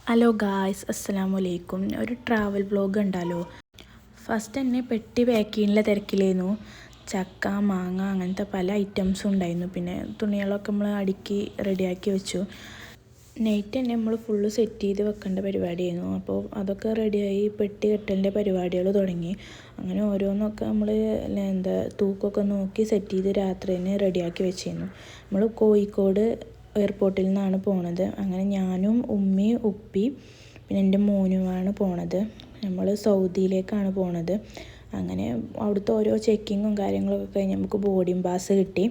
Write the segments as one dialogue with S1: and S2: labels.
S1: Hello guys, അസ്സലാമു അലൈക്കും. ഒരു ട്രാവൽ വ്ളോഗ് ഉണ്ടല്ലോ. ഫസ്റ്റ് തന്നെ പെട്ടി പാക്കിങ്ങിലെ തിരക്കിലായിരുന്നു. ചക്ക, മാങ്ങ അങ്ങനത്തെ പല ഐറ്റംസും ഉണ്ടായിരുന്നു. പിന്നെ തുണികളൊക്കെ നമ്മൾ അടുക്കി റെഡിയാക്കി വെച്ചു. നൈറ്റ് തന്നെ നമ്മൾ ഫുള്ള് സെറ്റ് ചെയ്ത് വെക്കേണ്ട പരിപാടിയായിരുന്നു. അപ്പോൾ അതൊക്കെ റെഡിയായി പെട്ടി കെട്ടലിൻ്റെ പരിപാടികൾ തുടങ്ങി. അങ്ങനെ ഓരോന്നൊക്കെ നമ്മൾ തൂക്കമൊക്കെ നോക്കി സെറ്റ് ചെയ്ത് രാത്രി തന്നെ റെഡിയാക്കി വെച്ചിരുന്നു. നമ്മൾ കോഴിക്കോട് എയർപോർട്ടിൽ നിന്നാണ് പോണത്. അങ്ങനെ ഞാനും ഉമ്മയും ഉപ്പയും പിന്നെ എൻ്റെ മോനുമാണ് പോണത്. നമ്മൾ സൗദിയിലേക്കാണ് പോണത്. അങ്ങനെ അവിടുത്തെ ഓരോ ചെക്കിങ്ങും കാര്യങ്ങളൊക്കെ കഴിഞ്ഞ് നമുക്ക് ബോർഡിംഗ് പാസ് കിട്ടി.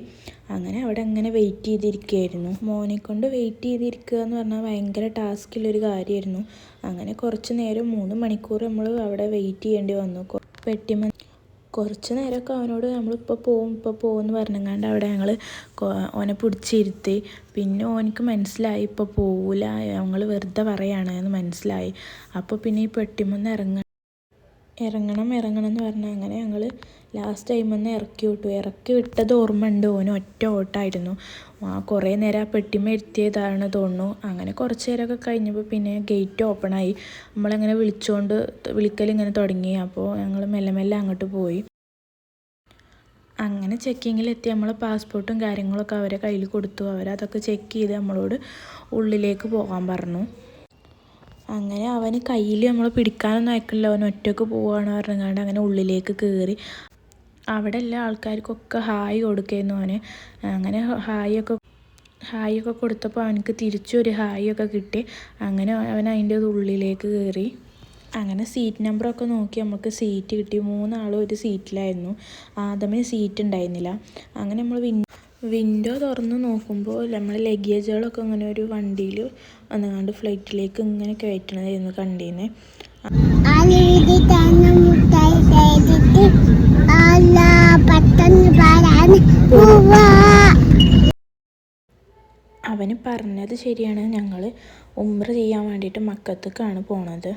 S1: അങ്ങനെ അവിടെ അങ്ങനെ വെയിറ്റ് ചെയ്തിരിക്കുകയായിരുന്നു. മോനെ കൊണ്ട് വെയിറ്റ് ചെയ്തിരിക്കുക എന്ന് പറഞ്ഞാൽ ഭയങ്കര ടാസ്ക്കുള്ളൊരു കാര്യമായിരുന്നു. അങ്ങനെ കുറച്ച് നേരം 3 മണിക്കൂർ നമ്മൾ അവിടെ വെയിറ്റ് ചെയ്യേണ്ടി വന്നു. പെട്ടിമ കുറച്ച് നേരമൊക്കെ അവനോട് നമ്മളിപ്പോൾ പോവും എന്ന് പറഞ്ഞങ്ങാണ്ട് അവിടെ ഞങ്ങൾ ഓനെ പിടിച്ചിരുത്തി. പിന്നെ ഓനിക്ക് മനസ്സിലായി ഇപ്പോൾ പോവില്ല, ഞങ്ങൾ വെറുതെ പറയാണ് എന്ന് മനസ്സിലായി. അപ്പോൾ പിന്നെ ഈ പെട്ടിമന്ന് ഇറങ്ങണം എന്ന് പറഞ്ഞാൽ അങ്ങനെ ഞങ്ങൾ ലാസ്റ്റ് ടൈമൊന്ന് ഇറക്കി വിട്ടത് ഓർമ്മയുണ്ട്. ഓന് ഒറ്റ ഓട്ടമായിരുന്നു. കുറേ നേരം ആ പെട്ടിമ ഇരുത്തിയതാണ് തോന്നുന്നു. അങ്ങനെ കുറച്ച് നേരമൊക്കെ കഴിഞ്ഞപ്പോൾ പിന്നെ ഗേറ്റ് ഓപ്പണായി. നമ്മളങ്ങനെ വിളിക്കലിങ്ങനെ തുടങ്ങി. അപ്പോൾ ഞങ്ങൾ മെല്ലെ അങ്ങോട്ട് പോയി. അങ്ങനെ ചെക്കിങ്ങിലെത്തി നമ്മൾ പാസ്പോർട്ടും കാര്യങ്ങളൊക്കെ അവരെ കയ്യിൽ കൊടുത്തു. അവരതൊക്കെ ചെക്ക് ചെയ്ത് നമ്മളോട് ഉള്ളിലേക്ക് പോകാൻ പറഞ്ഞു. അങ്ങനെ അവന് കയ്യിൽ നമ്മൾ പിടിക്കാനൊന്നും അയക്കില്ല, അവൻ ഒറ്റയ്ക്ക് പോവുകയാണ് പറഞ്ഞാണ്ട് അങ്ങനെ ഉള്ളിലേക്ക് കയറി. അവിടെ എല്ലാ ആൾക്കാർക്കൊക്കെ ഹായ് കൊടുക്കുന്നു അവന്. അങ്ങനെ ഹായ് ഒക്കെ കൊടുത്തപ്പോൾ അവനക്ക് തിരിച്ചൊരു ഹായ് ഒക്കെ കിട്ടി. അങ്ങനെ അവൻ അതിൻ്റെ ഉള്ളിലേക്ക് കയറി. അങ്ങനെ സീറ്റ് നമ്പറൊക്കെ നോക്കി നമുക്ക് സീറ്റ് കിട്ടി. 3 ആളും ഒരു സീറ്റിലായിരുന്നു. ആദ്യമേ സീറ്റ് ഉണ്ടായിരുന്നില്ല. അങ്ങനെ നമ്മൾ വിൻഡോ തുറന്ന് നോക്കുമ്പോൾ നമ്മൾ ലഗേജുകളൊക്കെ ഇങ്ങനെ ഒരു വണ്ടിയിൽ വന്നുകൊണ്ട് ഫ്ലൈറ്റിലേക്ക് ഇങ്ങനെ കയറ്റണതായിരുന്നു കണ്ടീനെ. അവന് പറഞ്ഞത് ശരിയാണ്. ഞങ്ങൾ ഉംറ ചെയ്യാൻ വേണ്ടിയിട്ട് മക്കത്തേക്കാണ് പോണത്.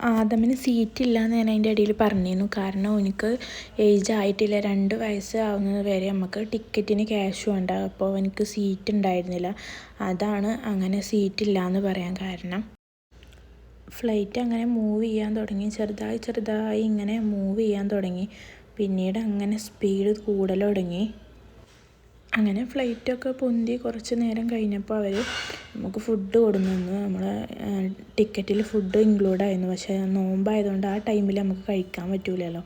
S1: ആദമിന് സീറ്റില്ല എന്ന് ഞാൻ അതിൻ്റെ ഇടയിൽ പറഞ്ഞിരുന്നു. കാരണം എനിക്ക് ഏജ് ആയിട്ടില്ല. 2 വയസ്സ് ആവുന്നത് വരെ നമുക്ക് ടിക്കറ്റിന് ക്യാഷ് വേണ്ട. അപ്പോൾ എനിക്ക് സീറ്റ് ഉണ്ടായിരുന്നില്ല. അതാണ് അങ്ങനെ സീറ്റില്ല എന്ന് പറയാൻ കാരണം. ഫ്ലൈറ്റ് അങ്ങനെ മൂവ് ചെയ്യാൻ തുടങ്ങി. ചെറുതായി ഇങ്ങനെ മൂവ് ചെയ്യാൻ തുടങ്ങി. പിന്നീട് അങ്ങനെ സ്പീഡ് കൂടൽ തുടങ്ങി. അങ്ങനെ ഫ്ലൈറ്റൊക്കെ പൊന്തി കുറച്ച് നേരം കഴിഞ്ഞപ്പോൾ അവർ നമുക്ക് ഫുഡ് കൊടുന്നു. നമ്മൾ ടിക്കറ്റിൽ ഫുഡ് ഇൻക്ലൂഡായിരുന്നു. പക്ഷേ നോമ്പായതുകൊണ്ട് ആ ടൈമിൽ നമുക്ക് കഴിക്കാൻ പറ്റില്ലല്ലോ.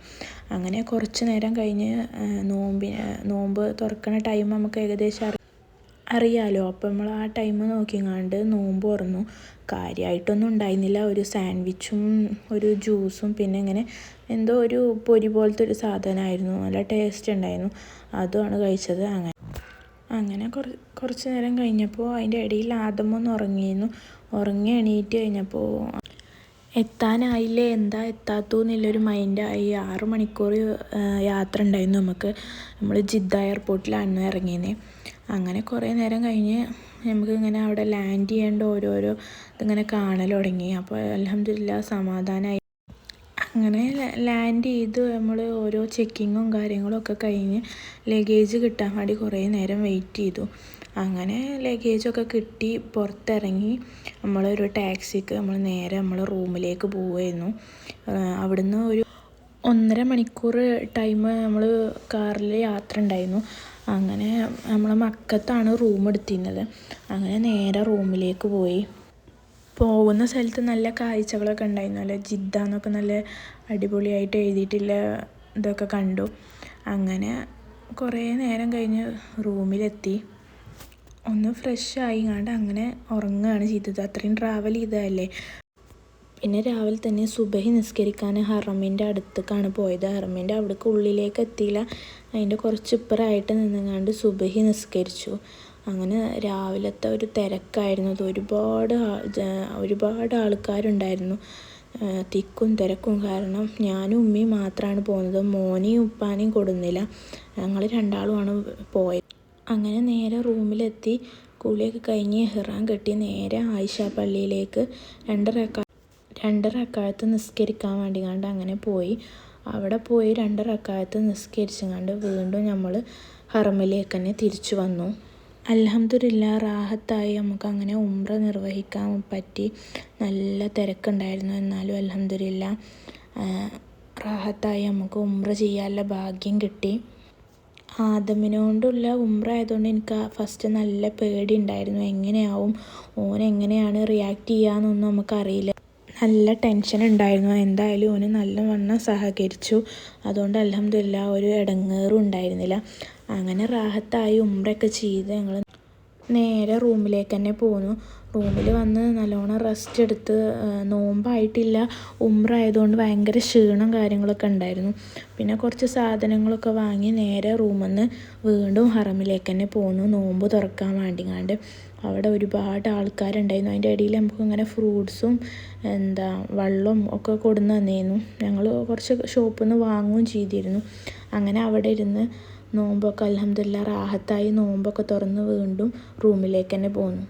S1: അങ്ങനെ കുറച്ച് നേരം കഴിഞ്ഞ് നോമ്പ് തുറക്കുന്ന ടൈം നമുക്ക് ഏകദേശം അറിയാമല്ലോ. അപ്പോൾ നമ്മൾ ആ ടൈം നോക്കിങ്ങാണ്ട് നോമ്പ് തുറന്നു. കാര്യമായിട്ടൊന്നും ഉണ്ടായിരുന്നില്ല. ഒരു സാൻഡ്വിച്ചും ഒരു ജ്യൂസും പിന്നെ ഇങ്ങനെ എന്തോ ഒരു പൊരി പോലത്തെ ഒരു സാധനമായിരുന്നു. നല്ല ടേസ്റ്റ് ഉണ്ടായിരുന്നു. അതുമാണ് കഴിച്ചത്. അങ്ങനെ കുറച്ച് നേരം കഴിഞ്ഞപ്പോൾ അതിൻ്റെ ഇടയിൽ ആദമൊന്ന് ഉറങ്ങി എണീറ്റ് കഴിഞ്ഞപ്പോൾ എത്താനായില്ലേ, എന്താ എത്താത്തു എന്നുള്ളൊരു മൈൻഡായി. 6 മണിക്കൂർ യാത്ര ഉണ്ടായിരുന്നു നമുക്ക്. നമ്മൾ ജിദ്ദ എയർപോർട്ടിലാണ് ഇറങ്ങിയത്. അങ്ങനെ കുറേ നേരം കഴിഞ്ഞ് നമുക്ക് ഇങ്ങനെ അവിടെ ലാൻഡ് ചെയ്യേണ്ട ഓരോരോ ഇതിങ്ങനെ കാണൽ തുടങ്ങി. അപ്പോൾ അൽഹംദുലില്ലാഹ് സമാധാനമായി. അങ്ങനെ ലാൻഡ് ചെയ്ത് നമ്മൾ ഓരോ ചെക്കിങ്ങും കാര്യങ്ങളൊക്കെ കഴിഞ്ഞ് ലഗേജ് കിട്ടാൻ വേണ്ടി കുറേ നേരം വെയിറ്റ് ചെയ്തു. അങ്ങനെ ലഗേജൊക്കെ കിട്ടി പുറത്തിറങ്ങി നമ്മളൊരു ടാക്സിക്ക് നമ്മൾ നേരെ നമ്മൾ റൂമിലേക്ക് പോവുമായിരുന്നു. അവിടുന്ന് ഒരു 1.5 മണിക്കൂർ ടൈം നമ്മൾ കാറിൽ യാത്ര ഉണ്ടായിരുന്നു. അങ്ങനെ നമ്മൾ മക്കത്താണ് റൂം എടുത്തിരുന്നത്. അങ്ങനെ നേരെ റൂമിലേക്ക് പോയി. പോകുന്ന സ്ഥലത്ത് നല്ല കാഴ്ചകളൊക്കെ ഉണ്ടായിരുന്നു. നല്ല ജിദ്ദ എന്നൊക്കെ നല്ല അടിപൊളിയായിട്ട് എഴുതിയിട്ടുള്ള ഇതൊക്കെ കണ്ടു. അങ്ങനെ കുറേ നേരം കഴിഞ്ഞ് റൂമിലെത്തി. ഒന്ന് ഫ്രഷ് ആയിങ്ങാണ്ട് അങ്ങനെ ഉറങ്ങുകയാണ് ചെയ്തത്. അത്രയും ട്രാവൽ ചെയ്തതല്ലേ. പിന്നെ രാവിലെ തന്നെ സുബഹി നിസ്കരിക്കാൻ ഹറമിൻ്റെ അടുത്തേക്കാണ് പോയത്. ഹറമിൻ്റെ അവിടേക്ക് ഉള്ളിലേക്ക് എത്തിയില്ല. അതിൻ്റെ കുറച്ച് ഇപ്പുറമായിട്ട് നിന്നങ്ങാണ്ട് സുബഹി നിസ്കരിച്ചു. അങ്ങനെ രാവിലത്തെ ഒരു തിരക്കായിരുന്നു. അത് ഒരുപാട് ആൾക്കാരുണ്ടായിരുന്നു. തിക്കും തിരക്കും കാരണം ഞാനും ഉമ്മയും മാത്രമാണ് പോകുന്നത്. മോനെയും ഉപ്പാനെയും കൊടുന്നില്ല. ഞങ്ങൾ 2 ആളുമാണ് പോയത്. അങ്ങനെ നേരെ റൂമിലെത്തി കുളിയൊക്കെ കഴിഞ്ഞ് ഇഹ്റാം കെട്ടി നേരെ ആയിഷ പള്ളിയിലേക്ക് 2 റക്അത്ത് നിസ്കരിക്കാൻ വേണ്ടി കണ്ട് അങ്ങനെ പോയി. അവിടെ പോയി 2 റക്അത്ത് നിസ്കരിച്ചുകൊണ്ട് വീണ്ടും നമ്മൾ ഹറമിലേക്ക് തന്നെ തിരിച്ചു വന്നു. അൽഹംദുലില്ലാ റാഹത്തായി നമുക്ക് അങ്ങനെ ഉംറ നിർവഹിക്കാൻ പറ്റി. നല്ല തിരക്കുണ്ടായിരുന്നു, എന്നാലും അൽഹംദുലില്ലാ റാഹത്തായി നമുക്ക് ഉംറ ചെയ്യാനുള്ള ഭാഗ്യം കിട്ടി. ആദമിനോണ്ടുള്ള ഉംറ ആയതുകൊണ്ട് എനിക്ക് ഫസ്റ്റ് നല്ല പേടി ഉണ്ടായിരുന്നു. എങ്ങനെയാവും, ഓൻ എങ്ങനെയാണ് റിയാക്ട് ചെയ്യാന്നൊന്നും നമുക്കറിയില്ല. നല്ല ടെൻഷൻ ഉണ്ടായിരുന്നു. എന്തായാലും ഓന് നല്ലവണ്ണം സഹകരിച്ചു. അതുകൊണ്ട് അൽഹംദുലില്ലാ ഒരു ഇടങ്ങേറും ഉണ്ടായിരുന്നില്ല. അങ്ങനെ റാഹത്തായി ഉംറയൊക്കെ ചെയ്ത് ഞങ്ങൾ നേരെ റൂമിലേക്ക് തന്നെ പോന്നു. റൂമിൽ വന്ന് നല്ലോണം റെസ്റ്റ് എടുത്ത്, നോമ്പായിട്ടില്ല, ഉംറ ആയതുകൊണ്ട് ഭയങ്കര ക്ഷീണം കാര്യങ്ങളൊക്കെ ഉണ്ടായിരുന്നു. പിന്നെ കുറച്ച് സാധനങ്ങളൊക്കെ വാങ്ങി നേരെ റൂമിൽ നിന്ന് വീണ്ടും ഹറമിലേക്ക് തന്നെ പോന്നു, നോമ്പ് തുറക്കാൻ വേണ്ടിങ്ങാണ്ട്. അവിടെ ഒരുപാട് ആൾക്കാരുണ്ടായിരുന്നു. അതിൻ്റെ ഇടയിൽ നമുക്ക് ഇങ്ങനെ ഫ്രൂട്ട്സും വെള്ളവും ഒക്കെ കൊടുന്ന് തന്നിരുന്നു. ഞങ്ങൾ കുറച്ച് ഷോപ്പിൽ നിന്ന് വാങ്ങുകയും ചെയ്തിരുന്നു. അങ്ങനെ അവിടെ ഇരുന്ന് നോമ്പൊക്കെ അൽഹംദുലില്ലാ റാഹത്തായി നോമ്പൊക്കെ തുറന്ന് വീണ്ടും റൂമിലേക്ക് തന്നെ പോന്നു.